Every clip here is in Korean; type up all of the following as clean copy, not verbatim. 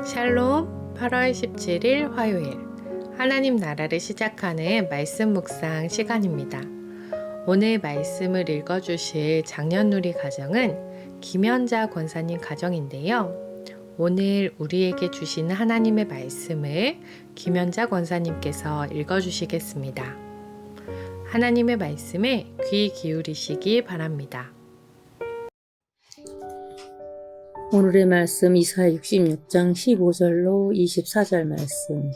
샬롬 8월 17일 화요일 하나님 나라를 시작하는 말씀 묵상 시간입니다. 오늘 말씀을 읽어주실 장년누리 가정은 김연자 권사님 가정인데요. 오늘 우리에게 주시는 하나님의 말씀을 김연자 권사님께서 읽어주시겠습니다. 하나님의 말씀에 귀 기울이시기 바랍니다. 오늘의 말씀 이사야 66장 15절로 24절 말씀.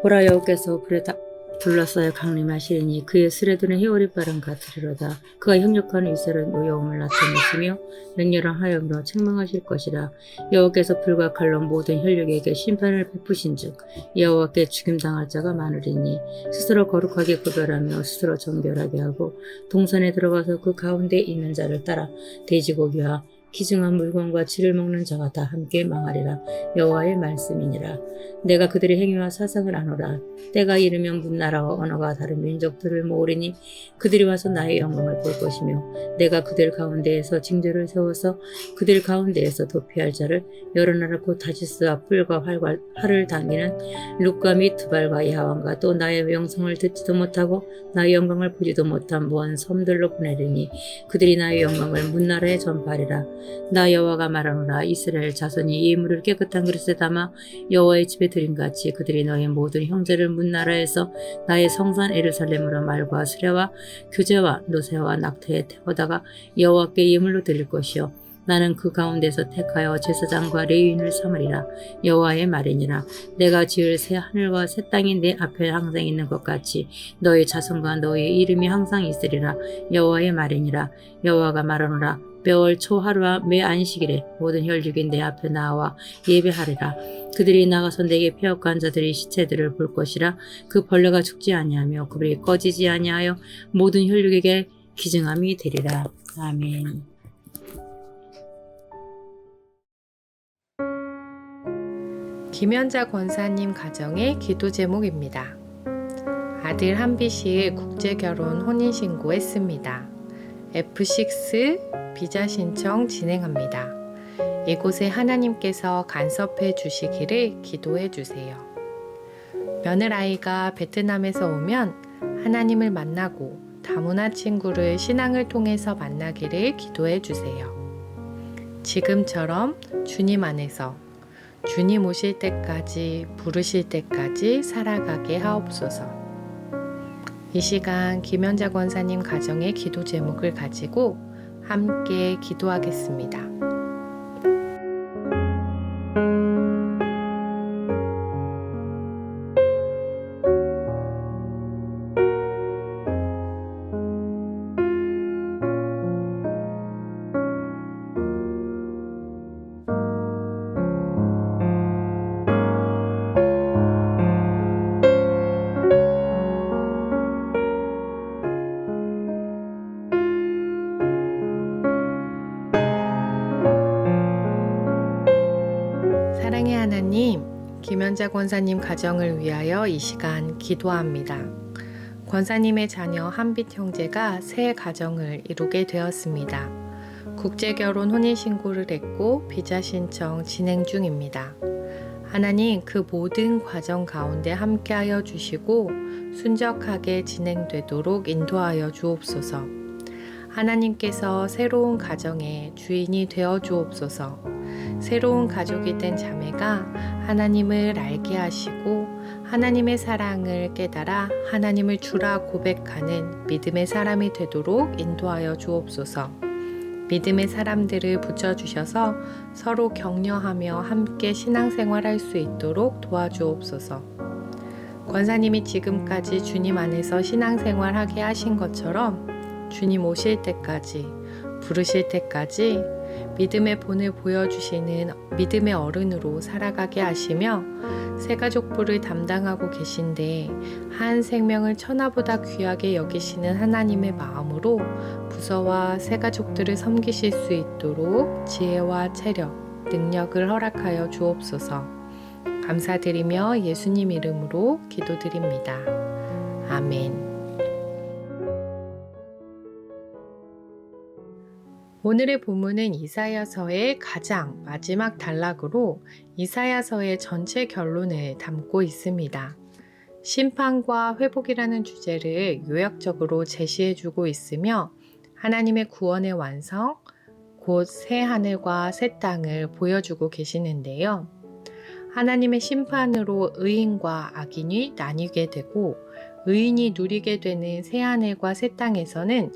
보라, 여호께서 불에 둘러싸여 강림하시리니 그의 스레드는 희오리 빠른 같으리로다. 그가 협력하는 이스라엘 노여움을 나타내시며 맹렬한 하염으로 책망하실 것이라. 여호께서 불과 칼로 모든 혈육에게 심판을 베푸신즉 여호와께 죽임당할 자가 많으리니 스스로 거룩하게 구별하며 스스로 정결하게 하고 동산에 들어가서 그 가운데 있는 자를 따라 돼지고기와 기증한 물건과 쥐를 먹는 자가 다 함께 망하리라. 여호와의 말씀이니라. 내가 그들의 행위와 사상을 아노라. 때가 이르면 문나라와 언어가 다른 민족들을 모으리니 그들이 와서 나의 영광을 볼 것이며 내가 그들 가운데에서 징조를 세워서 그들 가운데에서 도피할 자를 여러 나라 곧 다시스와 뿔과 활을 당기는 룻과 및 두발과 야왕과 또 나의 영성을 듣지도 못하고 나의 영광을 보지도 못한 먼 섬들로 보내리니 그들이 나의 영광을 문나라에 전파하리라. 나 여호와가 말하노라. 이스라엘 자손이 예물을 깨끗한 그릇에 담아 여호와의 집에 드림같이 그들이 너의 모든 형제를 문나라에서 나의 성산 예루살렘으로 말과 수레와 교제와 노새와 낙태에 태우다가 여호와께 예물로 드릴 것이요 나는 그 가운데서 택하여 제사장과 레위인을 삼으리라. 여호와의 말이니라. 내가 지을 새 하늘과 새 땅이 내 앞에 항상 있는 것 같이 너의 자손과 너의 이름이 항상 있으리라. 여호와의 말이니라. 여호와가 말하노라. 매월 초 하루와 매 안식일에 모든 혈육이 내 앞에 나와 예배하리라. 그들이 나가서 내게 폐역한 자들의 시체들을 볼 것이라. 그 벌레가 죽지 아니하며 그들이 꺼지지 아니하여 모든 혈육에게 기증함이 되리라. 아멘. 김연자 권사님 가정의 기도 제목입니다. 아들 한빛이 국제결혼 혼인신고했습니다. F6 비자 신청 진행합니다. 이곳에 하나님께서 간섭해 주시기를 기도해 주세요. 며느라이가 베트남에서 오면 하나님을 만나고 다문화 친구를 신앙을 통해서 만나기를 기도해 주세요. 지금처럼 주님 안에서 주님 오실 때까지 부르실 때까지 살아가게 하옵소서. 이 시간 김연자 권사님 가정의 기도 제목을 가지고 함께 기도하겠습니다. 사랑의 하나님, 김연자 권사님 가정을 위하여 이 시간 기도합니다. 권사님의 자녀 한빛 형제가 새 가정을 이루게 되었습니다. 국제결혼 혼인신고를 했고 비자 신청 진행 중입니다. 하나님, 그 모든 과정 가운데 함께하여 주시고 순적하게 진행되도록 인도하여 주옵소서. 하나님께서 새로운 가정의 주인이 되어 주옵소서. 새로운 가족이 된 자매가 하나님을 알게 하시고 하나님의 사랑을 깨달아 하나님을 주라 고백하는 믿음의 사람이 되도록 인도하여 주옵소서. 믿음의 사람들을 붙여주셔서 서로 격려하며 함께 신앙생활할 수 있도록 도와주옵소서. 권사님이 지금까지 주님 안에서 신앙생활하게 하신 것처럼 주님 오실 때까지 부르실 때까지 믿음의 본을 보여주시는 믿음의 어른으로 살아가게 하시며 새가족부를 담당하고 계신데 한 생명을 천하보다 귀하게 여기시는 하나님의 마음으로 부서와 새가족들을 섬기실 수 있도록 지혜와 체력, 능력을 허락하여 주옵소서. 감사드리며 예수님 이름으로 기도드립니다. 아멘. 오늘의 본문은 이사야서의 가장 마지막 단락으로 이사야서의 전체 결론을 담고 있습니다. 심판과 회복이라는 주제를 요약적으로 제시해주고 있으며 하나님의 구원의 완성, 곧 새 하늘과 새 땅을 보여주고 계시는데요. 하나님의 심판으로 의인과 악인이 나뉘게 되고 의인이 누리게 되는 새 하늘과 새 땅에서는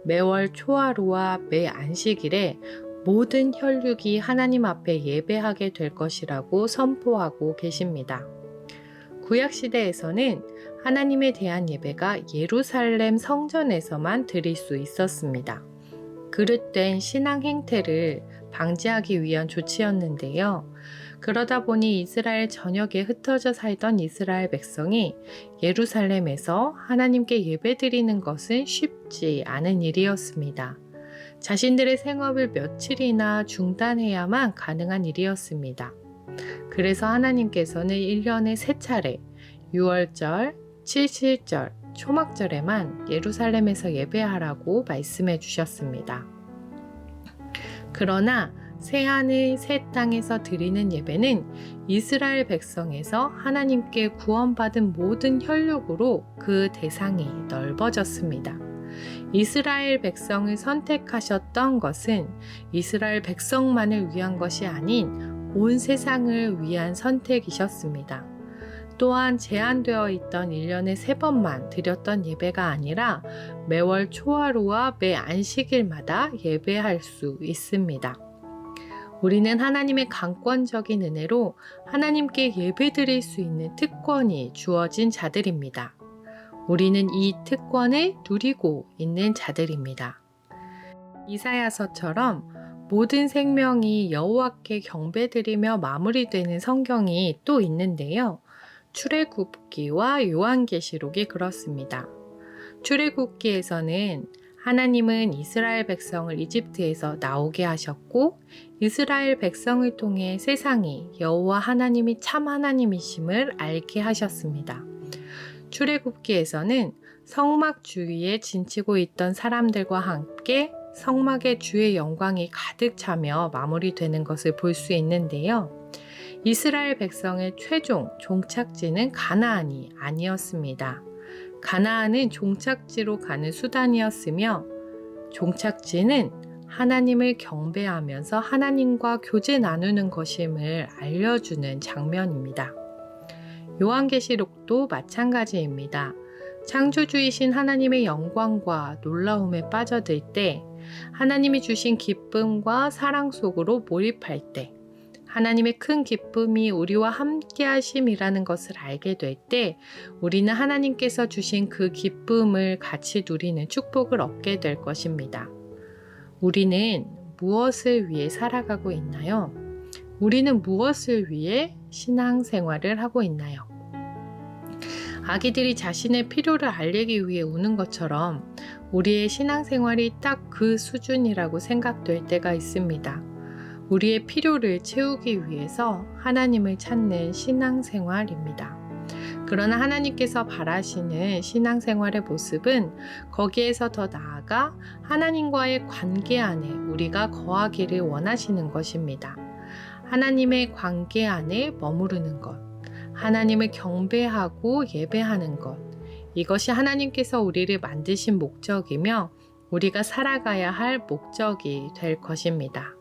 매월 초하루와 매 안식일에 모든 혈육이 하나님 앞에 예배하게 될 것이라고 선포하고 계십니다. 구약시대에서는 하나님에 대한 예배가 예루살렘 성전에서만 드릴 수 있었습니다. 그릇된 신앙 행태를 방지하기 위한 조치였는데요. 그러다 보니 이스라엘 전역에 흩어져 살던 이스라엘 백성이 예루살렘에서 하나님께 예배드리는 것은 쉽지 않은 일이었습니다. 자신들의 생업을 며칠이나 중단해야만 가능한 일이었습니다. 그래서 하나님께서는 1년에 3차례 6월절, 7.7절, 초막절에만 예루살렘에서 예배하라고 말씀해 주셨습니다. 그러나 새하늘 새 땅에서 드리는 예배는 이스라엘 백성에서 하나님께 구원받은 모든 혈육으로 그 대상이 넓어졌습니다. 이스라엘 백성을 선택하셨던 것은 이스라엘 백성만을 위한 것이 아닌 온 세상을 위한 선택이셨습니다. 또한 제한되어 있던 1년에 3번만 드렸던 예배가 아니라 매월 초하루와 매 안식일마다 예배할 수 있습니다. 우리는 하나님의 강권적인 은혜로 하나님께 예배드릴 수 있는 특권이 주어진 자들입니다. 우리는 이 특권을 누리고 있는 자들입니다. 이사야서처럼 모든 생명이 여호와께 경배드리며 마무리되는 성경이 또 있는데요. 출애굽기와 요한계시록이 그렇습니다. 출애굽기에서는 하나님은 이스라엘 백성을 이집트에서 나오게 하셨고 이스라엘 백성을 통해 세상이 여호와 하나님이 참 하나님이심을 알게 하셨습니다. 출애굽기에서는 성막 주위에 진치고 있던 사람들과 함께 성막에 주의 영광이 가득 차며 마무리되는 것을 볼 수 있는데요. 이스라엘 백성의 최종 종착지는 가나안이 아니었습니다. 가나안은 종착지로 가는 수단이었으며 종착지는 하나님을 경배하면서 하나님과 교제 나누는 것임을 알려주는 장면입니다. 요한계시록도 마찬가지입니다. 창조주이신 하나님의 영광과 놀라움에 빠져들 때, 하나님이 주신 기쁨과 사랑 속으로 몰입할 때, 하나님의 큰 기쁨이 우리와 함께 하심이라는 것을 알게 될 때 우리는 하나님께서 주신 그 기쁨을 같이 누리는 축복을 얻게 될 것입니다. 우리는 무엇을 위해 살아가고 있나요? 우리는 무엇을 위해 신앙생활을 하고 있나요? 아기들이 자신의 필요를 알리기 위해 우는 것처럼 우리의 신앙생활이 딱 그 수준이라고 생각될 때가 있습니다. 우리의 필요를 채우기 위해서 하나님을 찾는 신앙생활입니다. 그러나 하나님께서 바라시는 신앙생활의 모습은 거기에서 더 나아가 하나님과의 관계 안에 우리가 거하기를 원하시는 것입니다. 하나님의 관계 안에 머무르는 것, 하나님을 경배하고 예배하는 것, 이것이 하나님께서 우리를 만드신 목적이며 우리가 살아가야 할 목적이 될 것입니다.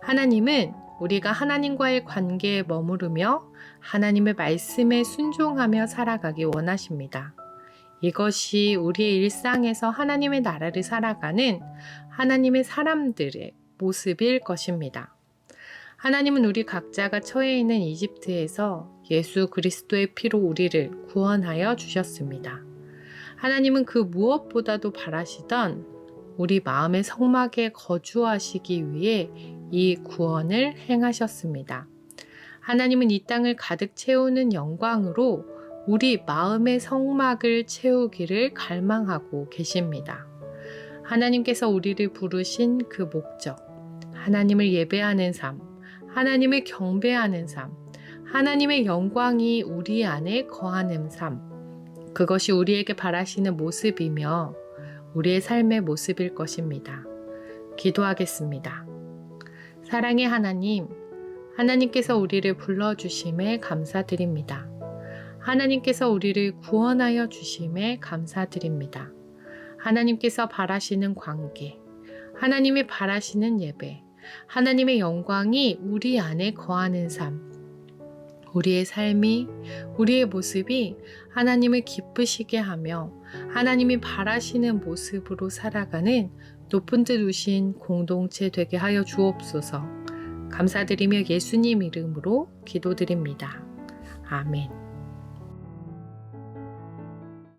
하나님은 우리가 하나님과의 관계에 머무르며 하나님의 말씀에 순종하며 살아가기 원하십니다. 이것이 우리의 일상에서 하나님의 나라를 살아가는 하나님의 사람들의 모습일 것입니다. 하나님은 우리 각자가 처해 있는 이집트에서 예수 그리스도의 피로 우리를 구원하여 주셨습니다. 하나님은 그 무엇보다도 바라시던 우리 마음의 성막에 거주하시기 위해 이 구원을 행하셨습니다. 하나님은 이 땅을 가득 채우는 영광으로 우리 마음의 성막을 채우기를 갈망하고 계십니다. 하나님께서 우리를 부르신 그 목적, 하나님을 예배하는 삶, 하나님을 경배하는 삶, 하나님의 영광이 우리 안에 거하는 삶, 그것이 우리에게 바라시는 모습이며 우리의 삶의 모습일 것입니다. 기도하겠습니다. 사랑의 하나님, 하나님께서 우리를 불러주심에 감사드립니다. 하나님께서 우리를 구원하여 주심에 감사드립니다. 하나님께서 바라시는 관계, 하나님이 바라시는 예배, 하나님의 영광이 우리 안에 거하는 삶, 우리의 삶이, 우리의 모습이 하나님을 기쁘시게 하며 하나님이 바라시는 모습으로 살아가는 높은 데 두신 공동체 되게 하여 주옵소서. 감사드리며 예수님 이름으로 기도드립니다. 아멘.